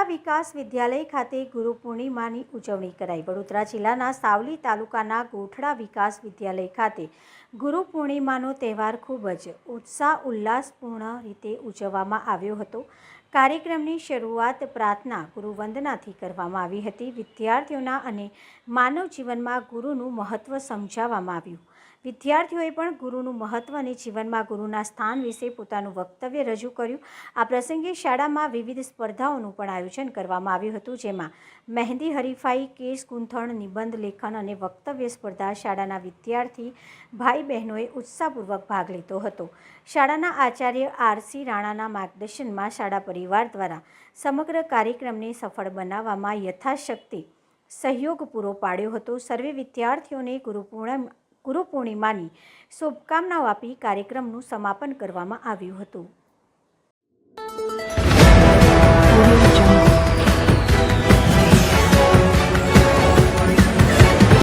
ગોઠડા વિકાસ વિદ્યાલય ખાતે ગુરુ પૂર્ણિમાની ઉજવણી કરાઈ। વડોદરા જિલ્લાના સાવલી તાલુકાના ગોઠડા વિકાસ વિદ્યાલય ખાતે ગુરુ પૂર્ણિમાનો તહેવાર ખૂબ જ ઉત્સાહ ઉલ્લાસપૂર્ણ રીતે ઉજવવામાં આવ્યો હતો। કાર્યક્રમની શરૂઆત પ્રાર્થના ગુરુવંદનાથી કરવામાં આવી હતી। વિદ્યાર્થીઓના અને માનવ જીવનમાં ગુરુનું મહત્ત્વ સમજાવવામાં આવ્યું। વિદ્યાર્થીઓએ પણ ગુરુનું મહત્ત્વ અને જીવનમાં ગુરુના સ્થાન વિશે પોતાનું વક્તવ્ય રજૂ કર્યું। આ પ્રસંગે શાળામાં વિવિધ સ્પર્ધાઓનું પણ આયોજન કરવામાં આવ્યું હતું, જેમાં મહેંદી હરીફાઈ, કેસ ગૂંથણ, નિબંધ લેખન અને વક્તવ્ય સ્પર્ધા શાળાના વિદ્યાર્થી ભાઈ બહેનોએ ઉત્સાહપૂર્વક ભાગ લીધો હતો। શાળાના આચાર્ય આર.સી. રાણાના માર્ગદર્શનમાં શાળા પરિવાર દ્વારા સમગ્ર કાર્યક્રમને સફળ બનાવવામાં યથાશક્તિ સહયોગ પૂરો પાડ્યો હતો। સર્વે વિદ્યાર્થીઓને ગુરુ પૂર્ણિમાની શુભકામનાઓ આપી કાર્યક્રમનું સમાપન કરવામાં આવ્યું હતું।